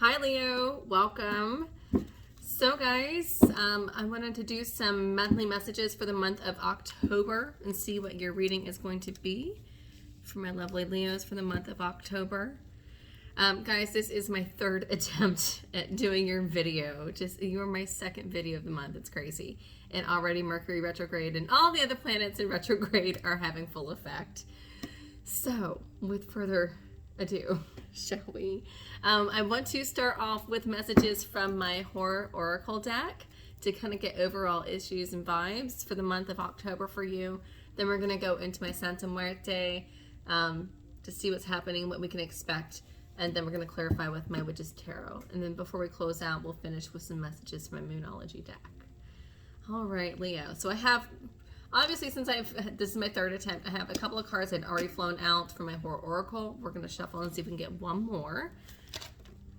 Hi Leo, welcome. So guys, I wanted to do some monthly messages for the month of October and see what your reading is going to be for my lovely Leos for the month of October. Guys, this is my third attempt at doing your video. You're my second video of the month. It's crazy. And already Mercury retrograde and all the other planets in retrograde are having full effect. So with further ado, shall we? I want to start off with messages from my Horror Oracle deck to kind of get overall issues and vibes for the month of October for you. Then we're going to go into my Santa Muerte to see what's happening, what we can expect. And then we're going to clarify with my Witch's Tarot. And then before we close out, we'll finish with some messages from my Moonology deck. All right, Leo. So I have, obviously, since this is my third attempt, I have a couple of cards that had already flown out from my Horror Oracle. We're going to shuffle and see if we can get one more.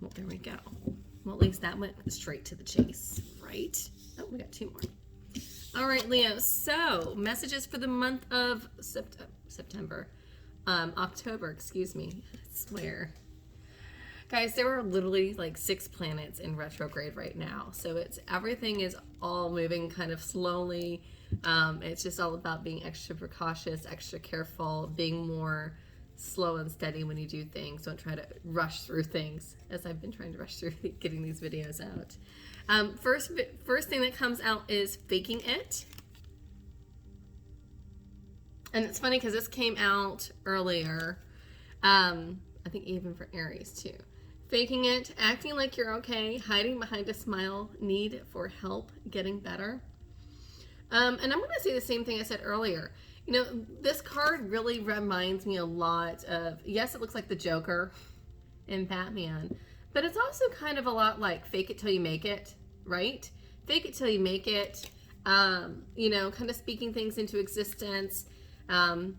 Well, there we go. Well, at least that went straight to the chase, right? Oh, we got two more. All right, Leo. So messages for the month of October, excuse me. I swear. Guys, there are literally like 6 planets in retrograde right now. So everything is all moving kind of slowly. It's just all about being extra precautious, extra careful, being more slow and steady when you do things. Don't try to rush through things, as I've been trying to rush through getting these videos out. First thing that comes out is faking it. And it's funny because this came out earlier. I think even for Aries too. Faking it, acting like you're okay, hiding behind a smile, need for help, getting better. And I'm going to say the same thing I said earlier. You know, this card really reminds me a lot of, yes, it looks like the Joker in Batman, but it's also kind of a lot like fake it till you make it, right? Fake it till you make it, you know, kind of speaking things into existence. You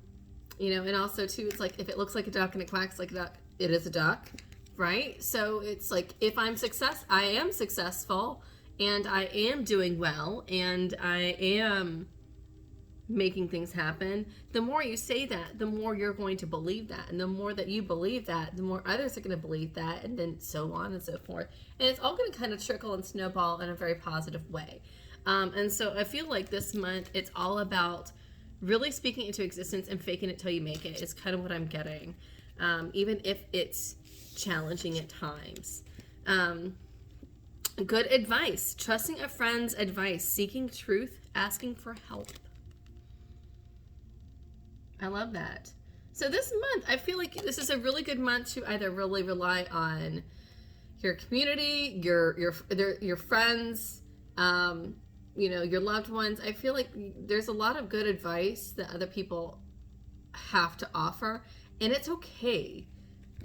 know, and also too, it's like if it looks like a duck and it quacks like a duck, it is a duck, right? So it's like if I am successful and I am doing well and I am making things happen, the more you say that, the more you're going to believe that. And the more that you believe that, the more others are going to believe that, and then so on and so forth. And it's all going to kind of trickle and snowball in a very positive way. And so I feel like this month, it's all about really speaking into existence and faking it till you make it is kind of what I'm getting. Even if it's challenging at times. Good advice, trusting a friend's advice, seeking truth, asking for help. I love that. So this month, I feel like this is a really good month to either really rely on your community, your friends, you know, your loved ones. I feel like there's a lot of good advice that other people have to offer, and it's okay.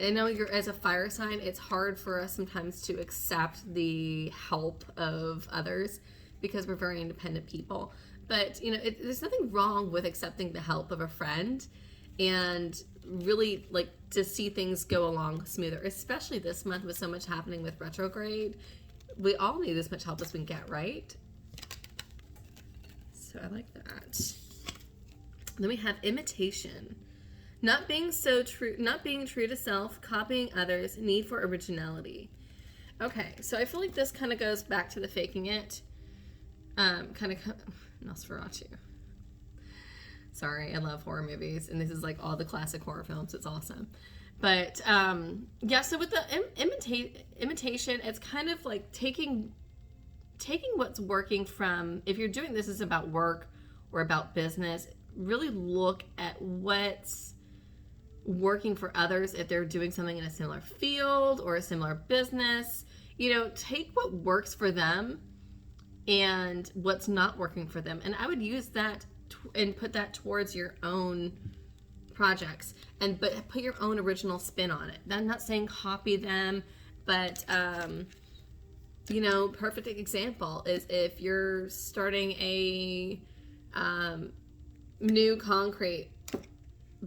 I know as a fire sign, it's hard for us sometimes to accept the help of others because we're very independent people. But, you know, there's nothing wrong with accepting the help of a friend and really like to see things go along smoother, especially this month with so much happening with retrograde. We all need as much help as we can get, right? So I like that. Then we have imitation. Not being true to self, copying others, need for originality. Okay, so I feel like this kind of goes back to the faking it. Kind of Nosferatu. Sorry, I love horror movies, and this is like all the classic horror films. It's awesome. But yeah, so with the imitation, it's kind of like taking what's working from, if you're doing this is about work or about business, really look at what's working for others if they're doing something in a similar field or a similar business. You know, take what works for them and what's not working for them, and I would use that and put that towards your own projects, but put your own original spin on it. I'm not saying copy them, but you know, perfect example is if you're starting a new concrete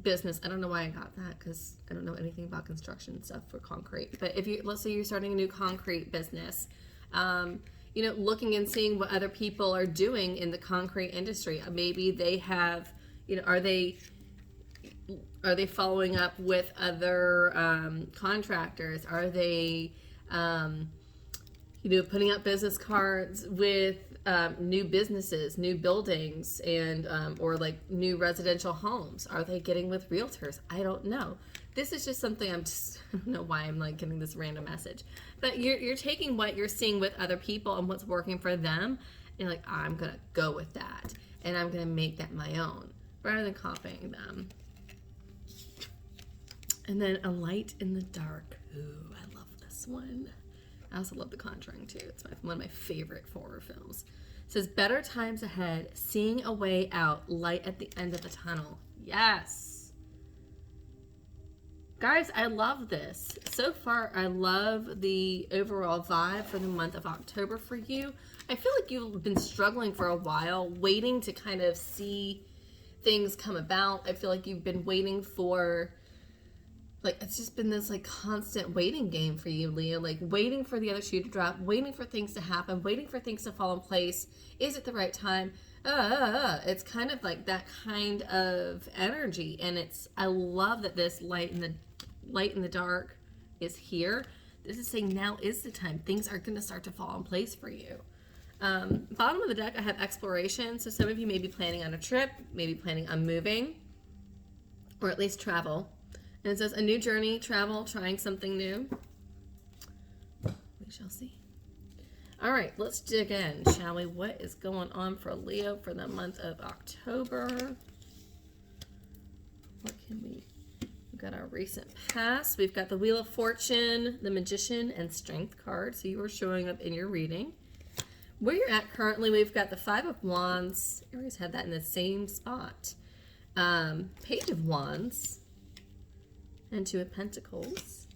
business. I don't know why I got that because I don't know anything about construction stuff for concrete. But if let's say you're starting a new concrete business, you know, looking and seeing what other people are doing in the concrete industry. Maybe they have, you know, are they following up with other contractors? Are they You know, putting out business cards with new businesses, new buildings, and or like new residential homes. Are they getting with realtors? I don't know. This is just something I don't know why I'm like getting this random message. But you're taking what you're seeing with other people and what's working for them, and like, I'm gonna go with that, and I'm gonna make that my own, rather than copying them. And then a light in the dark. Ooh, I love this one. I also love The Conjuring too. It's one of my favorite horror films. It says, better times ahead, seeing a way out, light at the end of the tunnel. Yes. Guys, I love this. So far, I love the overall vibe for the month of October for you. I feel like you've been struggling for a while, waiting to kind of see things come about. I feel like you've been waiting for, like, it's just been this like constant waiting game for you, Leo, like waiting for the other shoe to drop, waiting for things to happen, waiting for things to fall in place. Is it the right time? It's kind of like that kind of energy. And I love that this light in the dark is here. This is saying now is the time. Things are going to start to fall in place for you. Bottom of the deck, I have exploration. So some of you may be planning on a trip, maybe planning on moving, or at least travel. And it says a new journey, travel, trying something new. We shall see. All right, let's dig in, shall we? What is going on for Leo for the month of October? What can we've got our recent past. We've got the Wheel of Fortune, the Magician, and Strength card. So you are showing up in your reading. Where you're at currently, we've got the Five of Wands. Aries had that in the same spot. Page of Wands. And Two of Pentacles.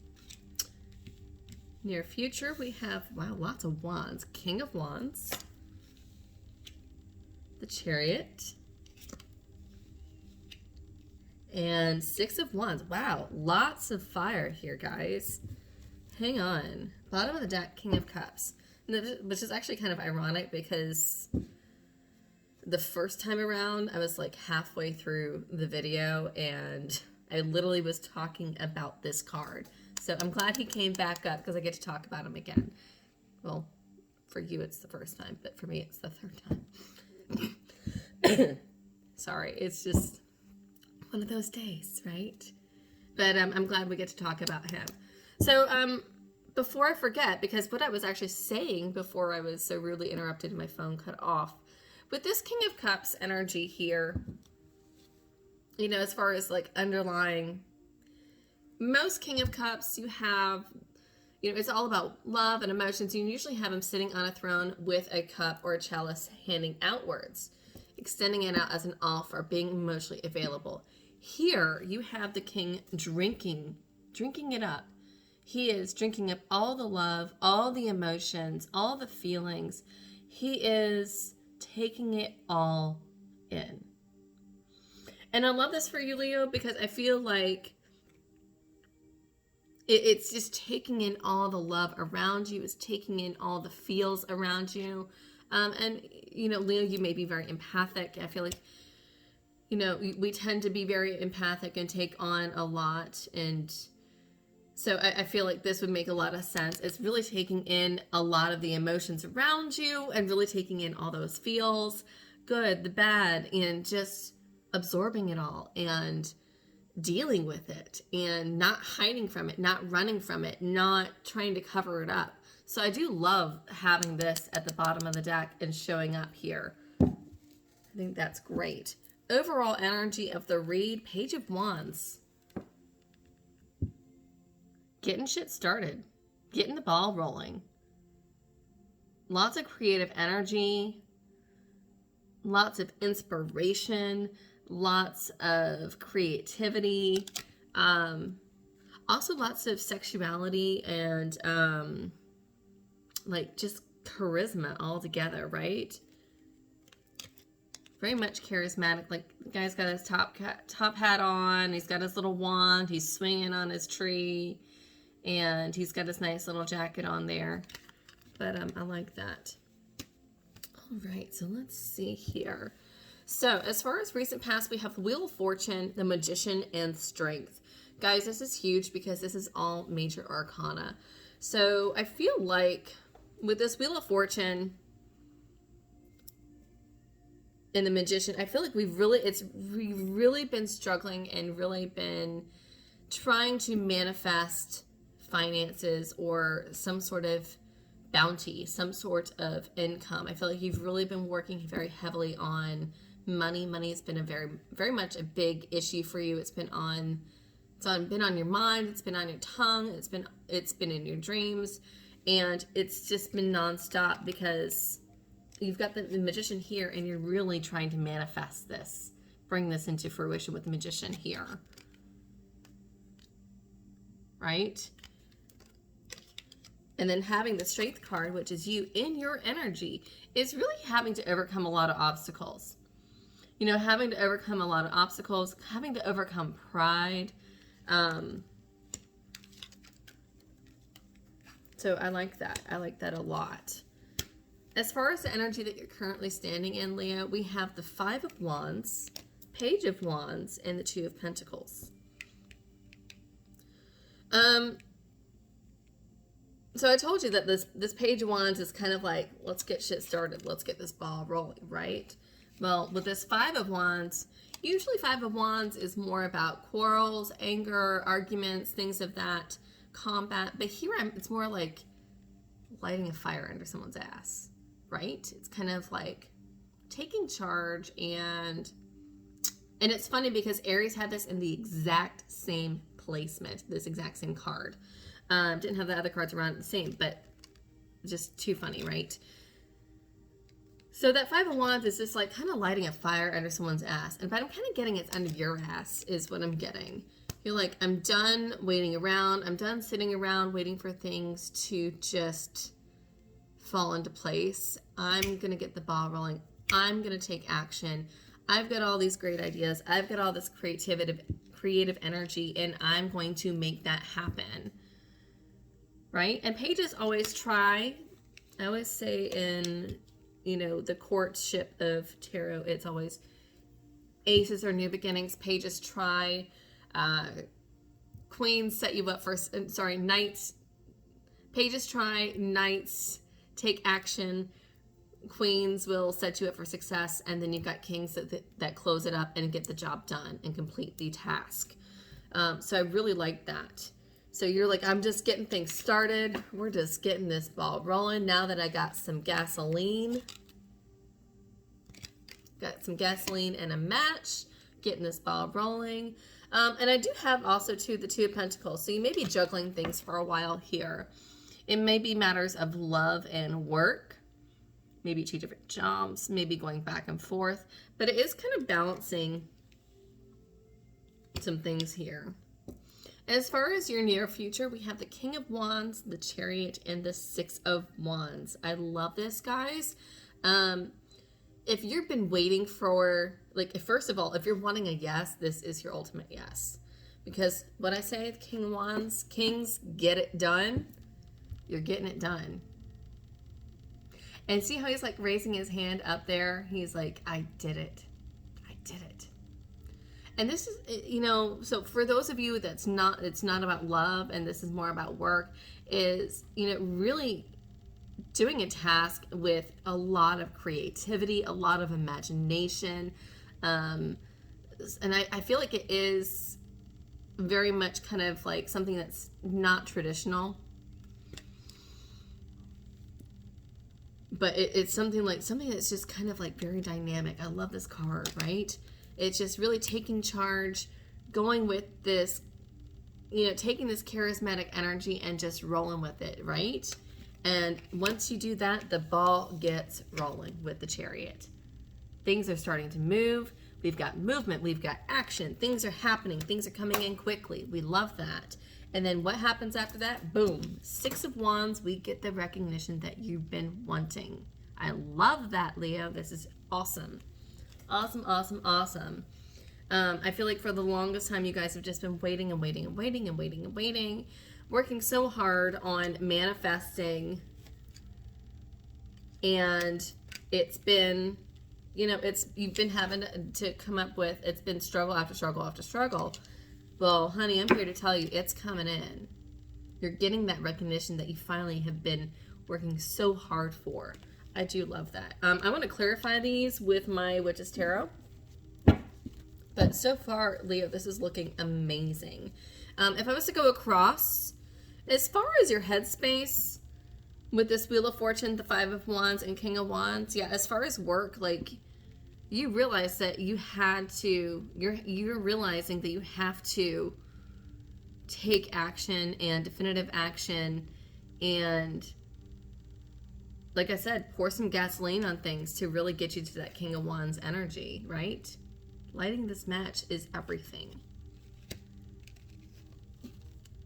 Near future, we have, wow, lots of wands. King of Wands. The Chariot. And Six of Wands. Wow, lots of fire here, guys. Hang on. Bottom of the deck, King of Cups. Which is actually kind of ironic because the first time around, I was like halfway through the video and I literally was talking about this card. So I'm glad he came back up because I get to talk about him again. Well, for you it's the first time, but for me it's the third time. Sorry, it's just one of those days, right? But I'm glad we get to talk about him. So before I forget, because what I was actually saying before I was so rudely interrupted and my phone cut off, with this King of Cups energy here, you know, as far as like underlying, most King of Cups you have, you know, it's all about love and emotions. You usually have him sitting on a throne with a cup or a chalice handing outwards, extending it out as an offer, being emotionally available. Here you have the king drinking it up. He is drinking up all the love, all the emotions, all the feelings. He is taking it all in. And I love this for you, Leo, because I feel like it's just taking in all the love around you. It's taking in all the feels around you. And, you know, Leo, you may be very empathic. I feel like, you know, we tend to be very empathic and take on a lot. And so I feel like this would make a lot of sense. It's really taking in a lot of the emotions around you and really taking in all those feels, good, the bad, and just absorbing it all and dealing with it and not hiding from it, not running from it, not trying to cover it up. So I do love having this at the bottom of the deck and showing up here. I think that's great. Overall energy of the read, Page of Wands. Getting shit started. Getting the ball rolling. Lots of creative energy. Lots of inspiration. Lots of creativity. Also lots of sexuality and like just charisma all together, right? Very much charismatic. Like the guy's got his top hat on. He's got his little wand. He's swinging on his tree. And he's got his nice little jacket on there. But I like that. All right, so let's see here. So as far as recent past, we have the Wheel of Fortune, the Magician, and Strength. Guys, this is huge because this is all major arcana. So I feel like with this Wheel of Fortune and the Magician, I feel like we've really been struggling and really been trying to manifest finances or some sort of bounty, some sort of income. I feel like you've really been working very heavily on money. Money has been a very much a big issue for you. It's been on your mind, it's been on your tongue, it's been in your dreams, and it's just been nonstop because you've got the Magician here and you're really trying to manifest this, bring this into fruition with the Magician here. Right? And then having the Strength card, which is you in your energy, is really having to overcome a lot of obstacles. You know, having to overcome a lot of obstacles, having to overcome pride. So I like that. I like that a lot. As far as the energy that you're currently standing in, Leo, we have the Five of Wands, Page of Wands, and the Two of Pentacles. So I told you that this Page of Wands is kind of like, let's get shit started. Let's get this ball rolling, right? Well, with this Five of Wands, usually Five of Wands is more about quarrels, anger, arguments, things of that, combat. But here it's more like lighting a fire under someone's ass, right? It's kind of like taking charge, and it's funny because Aries had this in the exact same placement, this exact same card. Didn't have the other cards around the same, but just too funny, right? So that Five of Wands is just like kind of lighting a fire under someone's ass. But I'm kind of getting it's under your ass is what I'm getting. You're like, I'm done waiting around. I'm done sitting around waiting for things to just fall into place. I'm going to get the ball rolling. I'm going to take action. I've got all these great ideas. I've got all this creative energy, and I'm going to make that happen. Right? And pages always try. I always say in, you know, the courtship of tarot, it's always aces are new beginnings. Pages try. Queens set you up for, knights. Pages try. Knights take action. Queens will set you up for success. And then you've got kings that close it up and get the job done and complete the task. So I really like that. So you're like, I'm just getting things started. We're just getting this ball rolling. Now that I got some gasoline. Got some gasoline and a match. Getting this ball rolling. And I do have also, too, the Two of Pentacles. So you may be juggling things for a while here. It may be matters of love and work. Maybe 2 different jobs. Maybe going back and forth. But it is kind of balancing some things here. As far as your near future, we have the King of Wands, the Chariot, and the Six of Wands. I love this, guys. If you've been waiting for, like, first of all, if you're wanting a yes, this is your ultimate yes. Because what I say, the King of Wands, kings get it done. You're getting it done. And see how he's, like, raising his hand up there? He's like, I did it. I did it. And this is, you know, so for those of you it's not about love and this is more about work, is, you know, really doing a task with a lot of creativity, a lot of imagination. And I feel like it is very much kind of like something that's not traditional. But it's something that's just kind of like very dynamic. I love this card, right? It's just really taking charge, going with this, you know, taking this charismatic energy and just rolling with it, right? And once you do that, the ball gets rolling with the Chariot. Things are starting to move. We've got movement. We've got action. Things are happening. Things are coming in quickly. We love that. And then what happens after that? Boom. Six of Wands. We get the recognition that you've been wanting. I love that, Leo. This is awesome. Awesome, awesome, awesome. I feel like for the longest time, you guys have just been waiting and waiting and waiting and waiting and waiting, working so hard on manifesting. And it's been, you know, you've been having to come up with, it's been struggle after struggle after struggle. Well, honey, I'm here to tell you it's coming in. You're getting that recognition that you finally have been working so hard for. I do love that. I want to clarify these with my Witch's Tarot. But so far, Leo, this is looking amazing. If I was to go across, as far as your headspace with this Wheel of Fortune, the Five of Wands, and King of Wands, yeah, as far as work, like, you realize that you had to, you're realizing that you have to take action and definitive action and, like I said, pour some gasoline on things to really get you to that King of Wands energy, right? Lighting this match is everything.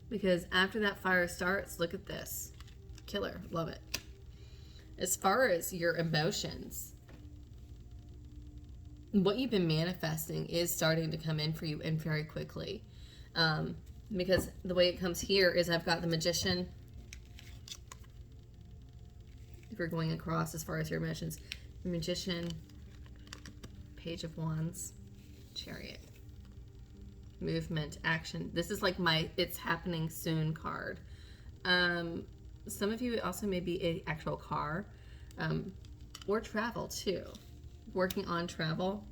Because after that fire starts, look at this. Killer. Love it. As far as your emotions, what you've been manifesting is starting to come in for you, and very quickly. Because the way it comes here is I've got the Magician. If you're going across as far as your emotions, the Magician, Page of Wands, Chariot, movement, action. This is like my it's happening soon card. Some of you also may be an actual car, or travel too. Working on travel.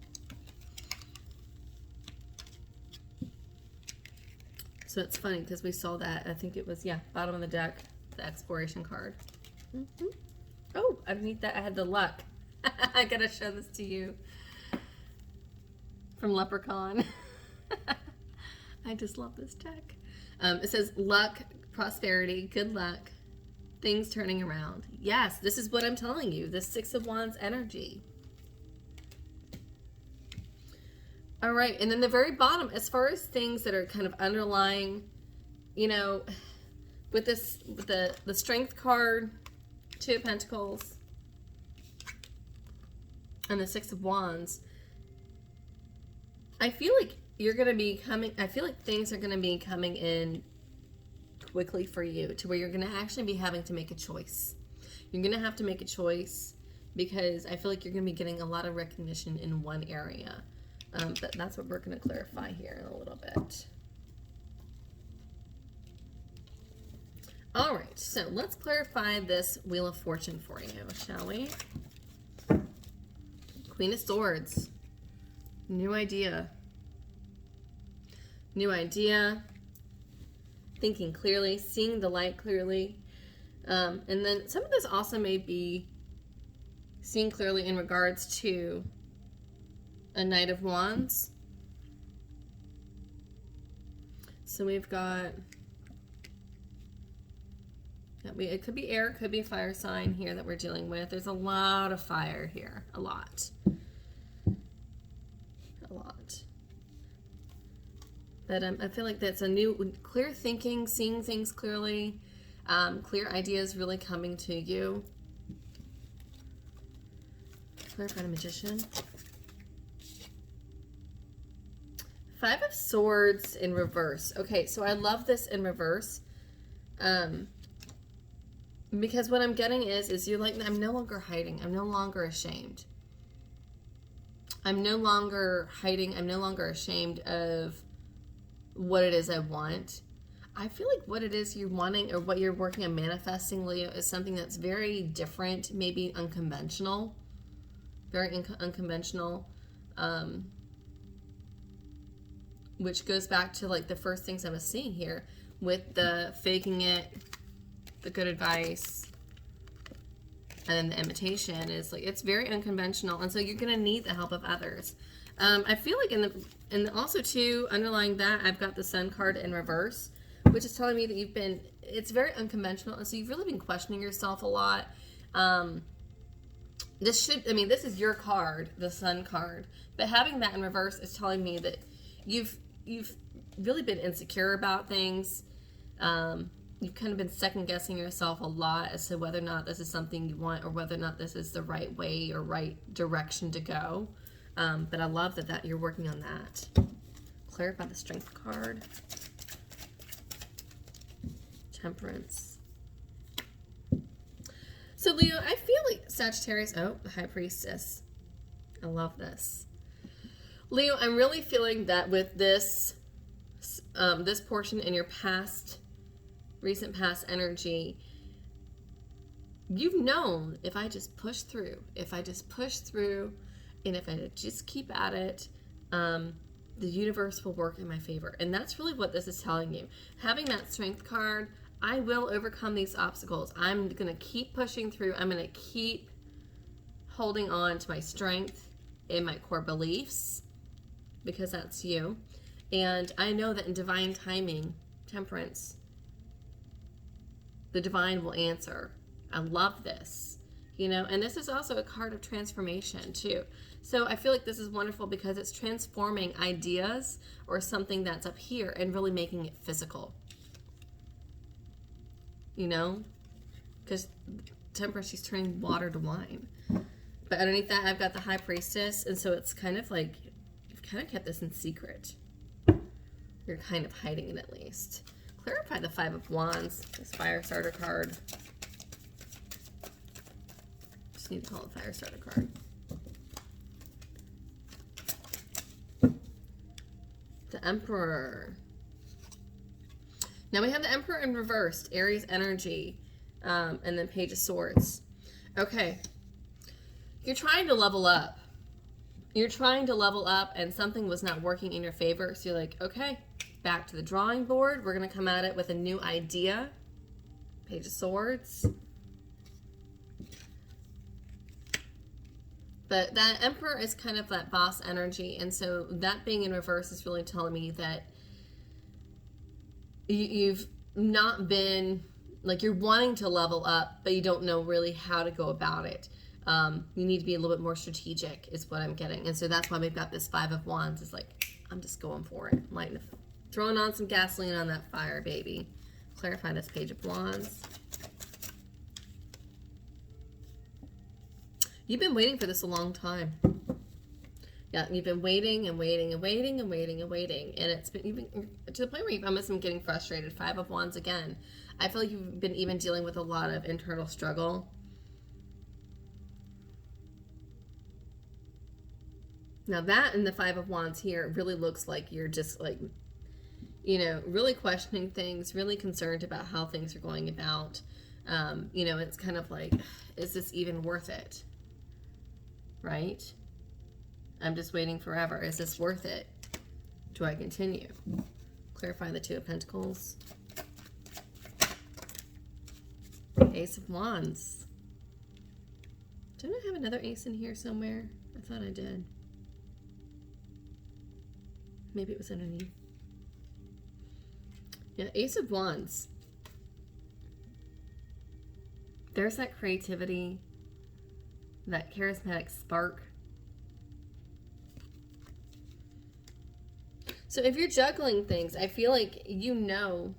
So it's funny because we saw that, I think it was, yeah, bottom of the deck, the exploration card. Oh, underneath that I had the luck. I gotta show this to you. From Leprechaun. I just love this deck. It says luck, prosperity, good luck, things turning around. Yes, this is what I'm telling you. The Six of Wands energy. All right, and then the very bottom, as far as things that are kind of underlying, you know, with this, with the Strength card, Two of Pentacles, and the Six of Wands, I feel like you're going to be coming, I feel like things are going to be coming in quickly for you to where you're going to actually be having to make a choice. You're going to have to make a choice because I feel like you're going to be getting a lot of recognition in one area. But that's what we're going to clarify here in a little bit. All right, so let's clarify this Wheel of Fortune for you, shall we? Queen of Swords. New idea. New idea. Thinking clearly, seeing the light clearly. And then some of this also may be seeing clearly in regards to a Knight of Wands. So we've got, it could be air, it could be a fire sign here that we're dealing with. There's a lot of fire here, a lot. But I feel like that's a new, clear thinking, seeing things clearly, clear ideas really coming to you. Clarify the Magician. Five of Swords in reverse. Okay, so I love this in reverse. Because what I'm getting is you're like, I'm no longer hiding. I'm no longer ashamed. I'm no longer hiding. I'm no longer ashamed of what it is I want. I feel like what it is you're wanting or what you're working on manifesting, Leo, is something that's very different, maybe unconventional. Very unconventional. Which goes back to like the first things I was seeing here with the faking it, the good advice, and the imitation is like, it's very unconventional. And so you're going to need the help of others. I feel like and also too, underlying that, I've got the Sun card in reverse, which is telling me that it's very unconventional. And so you've really been questioning yourself a lot. This is your card, the Sun card, but having that in reverse is telling me that you've really been insecure about things. You've kind of been second guessing yourself a lot as to whether or not this is something you want or whether or not this is the right way or right direction to go. But I love that you're working on that. Clarify the Strength card. Temperance. So Leo, I feel like Sagittarius, the High Priestess. I love this. Leo, I'm really feeling that with this, this portion in your past recent past energy, you've known if I just push through, and if I just keep at it, the universe will work in my favor. And that's really what this is telling you. Having that strength card, I will overcome these obstacles. I'm going to keep pushing through. I'm going to keep holding on to my strength and my core beliefs, because that's you. And I know that in divine timing, Temperance, the divine will answer. I love this, you know, and this is also a card of transformation too. So I feel like this is wonderful because it's transforming ideas or something that's up here and really making it physical, you know, because Temperance, she's turning water to wine. But underneath that, I've got the High Priestess, and so it's kind of like you've kind of kept this in secret. You're kind of hiding it, at least. Clarify the Five of Wands, this Firestarter card. Just need to call it Firestarter card. The Emperor. Now we have the Emperor in reversed, Aries energy, and then Page of Swords. Okay. You're trying to level up. You're trying to level up, and something was not working in your favor. So you're like, okay, back to the drawing board. We're going to come at it with a new idea. Page of Swords. But that Emperor is kind of that boss energy. And so that being in reverse is really telling me that you've not been, like, you're wanting to level up, but you don't know really how to go about it. You need to be a little bit more strategic is what I'm getting. And so that's why we've got this Five of Wands. It's like, I'm just going for it. I'm throwing on some gasoline on that fire, baby. Clarify this Page of Wands. You've been waiting for this a long time. Yeah, you've been waiting and waiting and waiting and waiting and waiting. And it's been even to the point where you've almost been getting frustrated. Five of Wands again. I feel like you've been even dealing with a lot of internal struggle. Now that and the Five of Wands here really looks like you're just like, you know, really questioning things, really concerned about how things are going about. You know, it's kind of like, is this even worth it? Right? I'm just waiting forever. Is this worth it? Do I continue? Clarify the Two of Pentacles. Ace of Wands. Didn't I have another ace in here somewhere? I thought I did. Maybe it was underneath. Yeah, Ace of Wands. There's that creativity, that charismatic spark. So if you're juggling things, I feel like you know.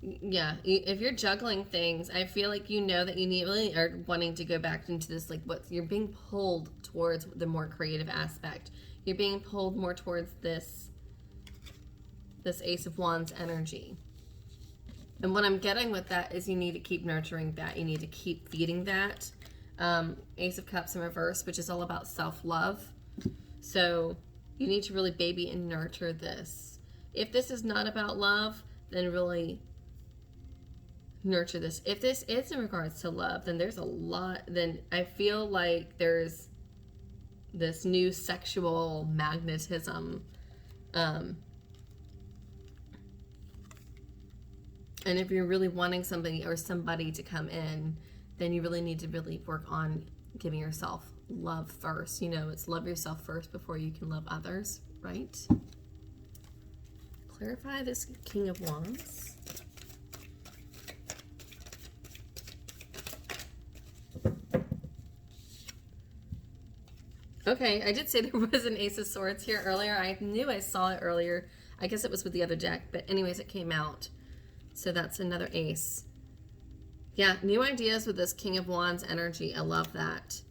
Yeah, if you're juggling things, I feel like you know that you really are wanting to go back into this, like what you're being pulled towards the more creative aspect. You're being pulled more towards this Ace of Wands energy. And what I'm getting with that is you need to keep nurturing that. You need to keep feeding that. Ace of Cups in reverse, which is all about self-love. So you need to really baby and nurture this. If this is not about love, then really nurture this. If this is in regards to love, then there's a lot, then I feel like there's this new sexual magnetism. And if you're really wanting somebody or somebody to come in, then you really need to really work on giving yourself love first. You know, it's love yourself first before you can love others, right? Clarify this King of Wands. Okay, I did say there was an Ace of Swords here earlier. I knew I saw it earlier. I guess it was with the other deck, but anyways, it came out. So that's another ace. Yeah, new ideas with this King of Wands energy. I love that.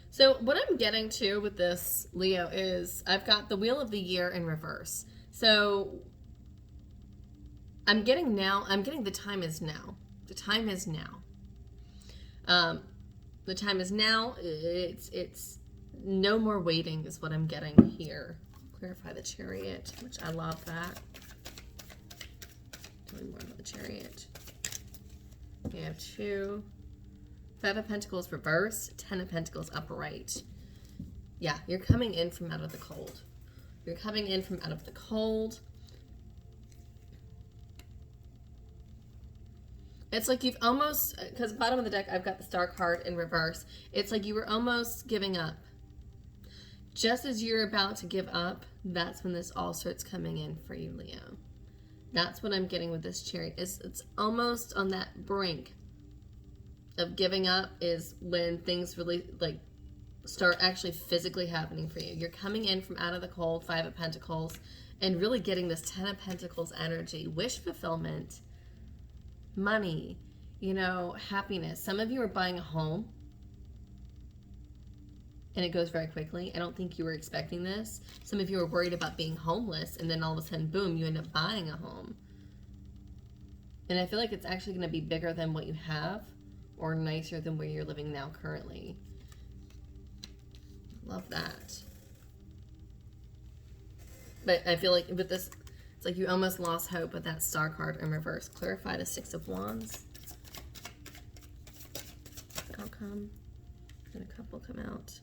So what I'm getting to with this, Leo, is I've got the Wheel of the Year in reverse. So I'm getting the time is now. The time is now. The time is now. It's no more waiting is what I'm getting here. Clarify the Chariot, which I love that. Tell me more about the Chariot. We have 2. 5 of Pentacles reverse, 10 of Pentacles upright. Yeah, you're coming in from out of the cold. You're coming in from out of the cold. It's like you've almost, because bottom of the deck, I've got the Star card in reverse. It's like you were almost giving up. Just as you're about to give up, that's when this all starts coming in for you, Leo. That's what I'm getting with this Chariot. It's almost on that brink of giving up is when things really like start actually physically happening for you. You're coming in from out of the cold, 5 of Pentacles, and really getting this 10 of Pentacles energy, wish fulfillment, money, you know, happiness. Some of you are buying a home and it goes very quickly. I don't think you were expecting this. Some of you are worried about being homeless and then all of a sudden, boom, you end up buying a home. And I feel like it's actually going to be bigger than what you have or nicer than where you're living now currently. Love that. But I feel like with this, it's like you almost lost hope with that Star card in reverse. Clarify the 6 of Wands. The outcome. And a couple come out.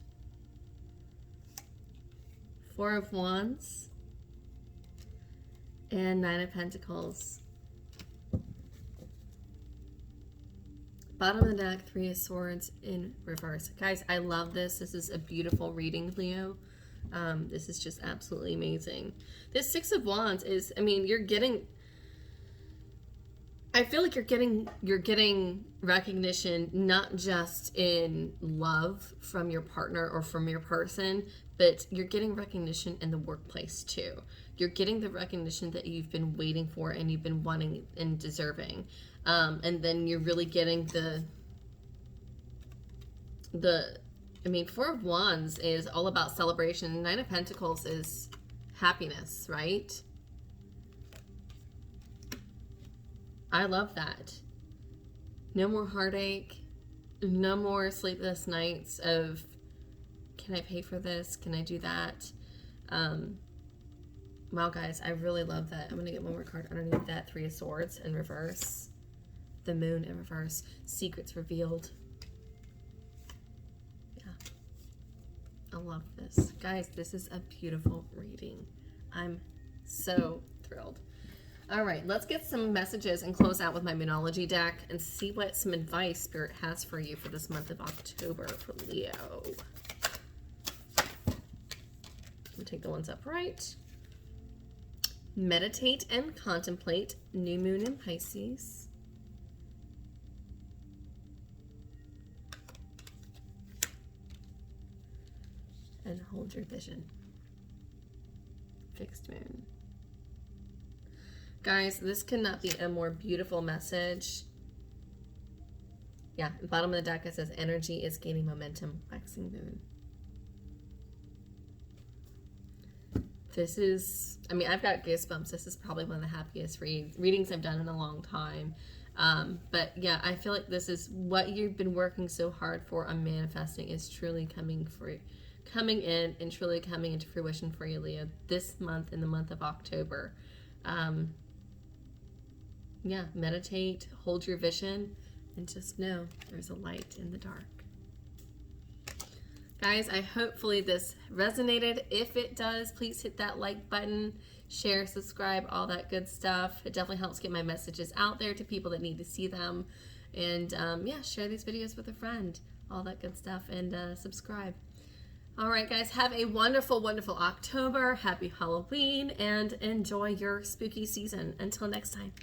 4 of Wands. And 9 of Pentacles. Bottom of the deck, 3 of Swords in reverse. Guys, I love this. This is a beautiful reading, Leo. This is just absolutely amazing. This 6 of Wands is, I mean, you're getting, I feel like you're getting recognition, not just in love from your partner or from your person, but you're getting recognition in the workplace too. You're getting the recognition that you've been waiting for and you've been wanting and deserving. And then you're really getting I mean, 4 of Wands is all about celebration. 9 of Pentacles is happiness, right? I love that. No more heartache. No more sleepless nights of, can I pay for this? Can I do that? Wow, guys, I really love that. I'm going to get one more card underneath that. 3 of Swords in reverse. The Moon in reverse. Secrets revealed. Yeah. I love this. Guys, this is a beautiful reading. I'm so thrilled. All right, let's get some messages and close out with my Moonology deck and see what some advice Spirit has for you for this month of October for Leo. We'll take the ones upright. Meditate and contemplate. New Moon in Pisces. And hold your vision. Fixed Moon. Guys, this could not be a more beautiful message. Yeah, the bottom of the deck it says energy is gaining momentum, waxing moon. This is, I mean, I've got goosebumps. This is probably one of the happiest readings I've done in a long time. But yeah, I feel like this is what you've been working so hard for on manifesting is truly coming in and truly coming into fruition for you, Leo, this month, in the month of October. Yeah, meditate, hold your vision, and just know there's a light in the dark. Guys, hopefully this resonated. If it does, please hit that like button, share, subscribe, all that good stuff. It definitely helps get my messages out there to people that need to see them. And yeah, share these videos with a friend, all that good stuff, and subscribe. All right, guys, have a wonderful, wonderful October. Happy Halloween, and enjoy your spooky season. Until next time.